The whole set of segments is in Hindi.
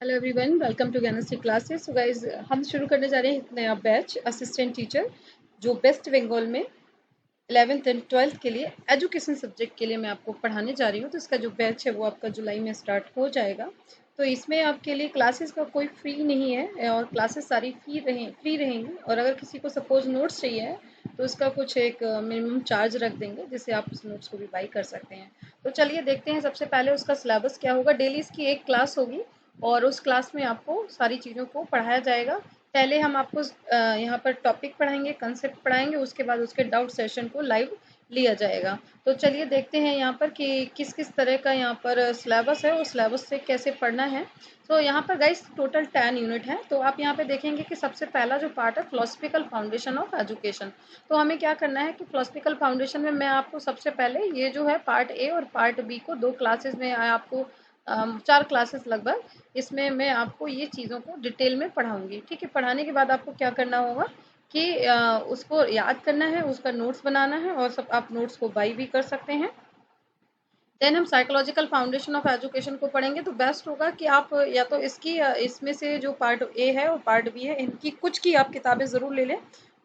Hello everyone, welcome to Gyanshree classes. So guys, हम शुरू करने जा रहे हैं एक नया बैच असिस्टेंट टीचर, जो वेस्ट बंगाल में 11th एंड 12th के लिए एजुकेशन सब्जेक्ट के लिए मैं आपको पढ़ाने जा रही हूँ। तो इसका जो बैच है वो आपका जुलाई में स्टार्ट हो जाएगा। तो इसमें आपके लिए क्लासेस का कोई फ़ी नहीं है और क्लासेस सारी फ्री रहेंगी। और अगर किसी को सपोज नोट्स चाहिए है तो उसका कुछ एक मिनिमम चार्ज रख देंगे, जिससे आप उस नोट्स को भी बाई कर सकते हैं। तो चलिए देखते हैं सबसे पहले उसका सिलेबस क्या होगा। डेली इसकी एक क्लास होगी और उस क्लास में आपको सारी चीज़ों को पढ़ाया जाएगा। पहले हम आपको यहाँ पर टॉपिक पढ़ाएंगे, कंसेप्ट पढ़ाएंगे, उसके बाद उसके डाउट सेशन को लाइव लिया जाएगा। तो चलिए देखते हैं यहाँ पर कि किस किस तरह का यहाँ पर सिलेबस है और सिलेबस से कैसे पढ़ना है। तो यहाँ पर गाइस टोटल 10 यूनिट है। तो आप यहाँ पे देखेंगे कि सबसे पहला जो पार्ट है फिलोसफिकल फाउंडेशन ऑफ एजुकेशन। तो हमें क्या करना है कि फिलोसफिकल फाउंडेशन में मैं आपको सबसे पहले ये जो है पार्ट ए और पार्ट बी को दो क्लासेस में आपको 4 क्लासेस लगभग इसमें मैं आपको ये चीज़ों को डिटेल में पढ़ाऊंगी। ठीक है, पढ़ाने के बाद आपको क्या करना होगा कि उसको याद करना है, उसका नोट्स बनाना है और सब आप नोट्स को बाई भी कर सकते हैं। देन हम साइकोलॉजिकल फाउंडेशन ऑफ एजुकेशन को पढ़ेंगे। तो बेस्ट होगा कि आप या तो इसकी इसमें से जो पार्ट ए है और पार्ट बी है, इनकी कुछ की आप किताबें ज़रूर ले लें।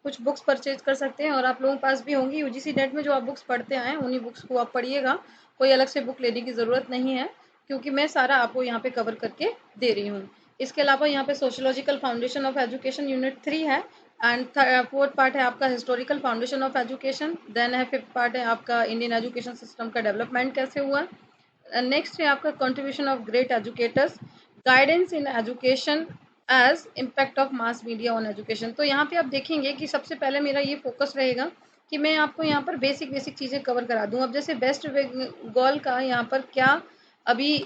कुछ बुक्स परचेज कर सकते हैं और आप लोगों के पास भी होंगी यूजीसी नेट में जो आप बुक्स पढ़ते आए हैं, उन्हीं बुक्स को आप पढ़िएगा। कोई अलग से बुक लेने की ज़रूरत नहीं है, क्योंकि मैं सारा आपको यहाँ पे कवर करके दे रही हूँ। इसके अलावा यहाँ पे sociological foundation of education unit 3 है। एंड फोर्थ पार्ट है आपका historical foundation of education. Then है फिफ्थ पार्ट है आपका इंडियन एजुकेशन सिस्टम का डेवलपमेंट कैसे हुआ। नेक्स्ट है आपका contribution of great educators, guidance in education as impact of mass media on education. तो यहाँ पे आप देखेंगे कि सबसे पहले मेरा ये फोकस रहेगा कि मैं आपको यहाँ पर बेसिक बेसिक चीज़ें कवर करा दूँ। अब जैसे वेस्ट बंगाल का यहाँ पर क्या अभी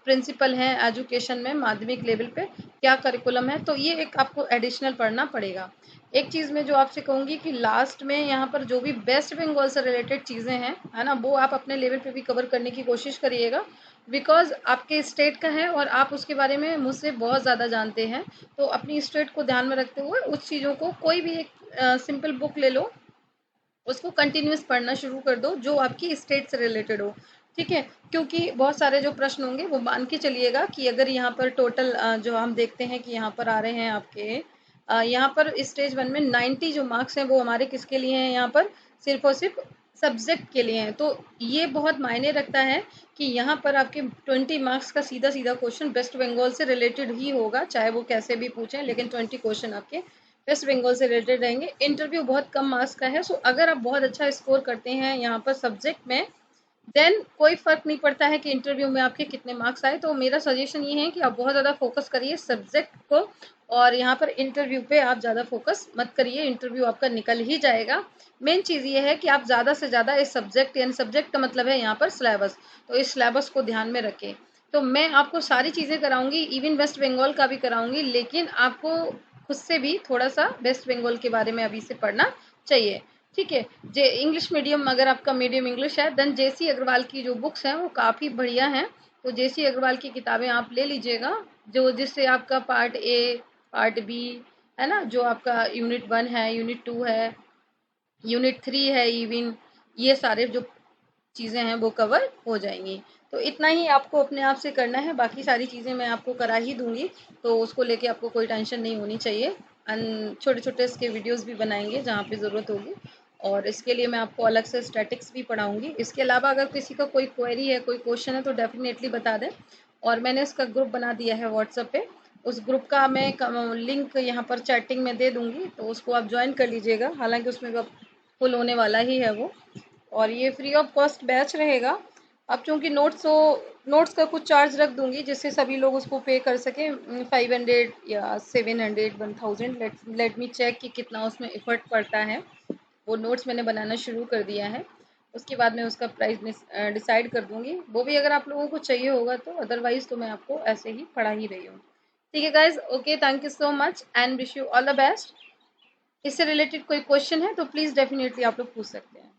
प्रिंसिपल है एजुकेशन में, माध्यमिक लेवल पे क्या करिकुलम है, तो ये एक आपको एडिशनल पढ़ना पड़ेगा। एक चीज़ मैं जो आपसे कहूँगी कि लास्ट में यहाँ पर जो भी वेस्ट बंगाल से रिलेटेड चीज़ें हैं, है ना, वो आप अपने लेवल पे भी कवर करने की कोशिश करिएगा। बिकॉज आपके स्टेट का है और आप उसके बारे में मुझसे बहुत ज़्यादा जानते हैं। तो अपनी स्टेट को ध्यान में रखते हुए उस चीज़ों को कोई भी एक सिंपल बुक ले लो, उसको कंटिन्यूस पढ़ना शुरू कर दो जो आपकी स्टेट से रिलेटेड हो। ठीक है, क्योंकि बहुत सारे जो प्रश्न होंगे वो मान के चलिएगा कि अगर यहाँ पर टोटल जो हम देखते हैं कि यहाँ पर आ रहे हैं आपके यहाँ पर स्टेज 1 में 90 जो मार्क्स हैं वो हमारे किसके लिए हैं, यहाँ पर सिर्फ और सिर्फ सब्जेक्ट के लिए हैं। तो ये बहुत मायने रखता है कि यहाँ पर आपके 20 मार्क्स का सीधा सीधा क्वेश्चन वेस्ट बंगाल से रिलेटेड ही होगा, चाहे वो कैसे भी पूछें, लेकिन 20 क्वेश्चन आपके वेस्ट बंगाल से रिलेटेड रहेंगे। इंटरव्यू बहुत कम मार्क्स का है। सो अगर आप बहुत अच्छा स्कोर करते हैं यहाँ पर सब्जेक्ट में, देन कोई फर्क नहीं पड़ता है कि इंटरव्यू में आपके कितने मार्क्स आए। तो मेरा सजेशन ये है कि आप बहुत ज़्यादा फोकस करिए सब्जेक्ट को और यहाँ पर इंटरव्यू पे आप ज़्यादा फोकस मत करिए, इंटरव्यू आपका निकल ही जाएगा। मेन चीज़ ये है कि आप ज़्यादा से ज़्यादा इस सब्जेक्ट, यानी सब्जेक्ट का मतलब है यहाँ पर सिलेबस, तो इस सिलेबस को ध्यान में रखें। तो मैं आपको सारी चीज़ें कराऊंगी, इवन वेस्ट बंगाल का भी कराऊंगी, लेकिन आपको खुद से भी थोड़ा सा वेस्ट बंगाल के बारे में अभी से पढ़ना चाहिए। ठीक है, जे इंग्लिश मीडियम, अगर आपका मीडियम इंग्लिश है, देन जेसी अग्रवाल की जो बुक्स हैं वो काफ़ी बढ़िया हैं। तो जेसी अग्रवाल की किताबें आप ले लीजिएगा, जो जिससे आपका पार्ट ए, पार्ट बी, है ना, जो आपका यूनिट 1 है, यूनिट 2 है, यूनिट 3 है, इवन ये सारे जो चीज़ें हैं वो कवर हो जाएंगी। तो इतना ही आपको अपने आप से करना है, बाकी सारी चीज़ें मैं आपको करा ही दूंगी। तो उसको लेके आपको कोई टेंशन नहीं होनी चाहिए। छोटे छोटे इसके वीडियोस भी बनाएंगे जहाँ पे ज़रूरत होगी, और इसके लिए मैं आपको अलग से स्टैटिक्स भी पढ़ाऊंगी। इसके अलावा अगर किसी का कोई क्वेरी है, कोई क्वेश्चन है, तो डेफिनेटली बता दें। और मैंने इसका ग्रुप बना दिया है व्हाट्सएप पे, उस ग्रुप का मैं लिंक यहाँ पर चैटिंग में दे दूंगी, तो उसको आप ज्वाइन कर लीजिएगा। हालांकि उसमें फुल होने वाला ही है वो, और ये फ्री ऑफ कॉस्ट बैच रहेगा। अब चूंकि नोट्स का कुछ चार्ज रख दूंगी जिससे सभी लोग उसको पे कर सकें, 500 या 700, 1000, लेट मी चेक कि कितना उसमें एफर्ट पड़ता है। वो नोट्स मैंने बनाना शुरू कर दिया है, उसके बाद मैं उसका प्राइस डिसाइड कर दूंगी। वो भी अगर आप लोगों को चाहिए होगा तो, अदरवाइज तो मैं आपको ऐसे ही पढ़ा ही रही हूँ। ठीक है guys, okay, thank you so much and wish you all the best. इससे रिलेटेड कोई क्वेश्चन है तो प्लीज़ डेफिनेटली आप लोग पूछ सकते हैं।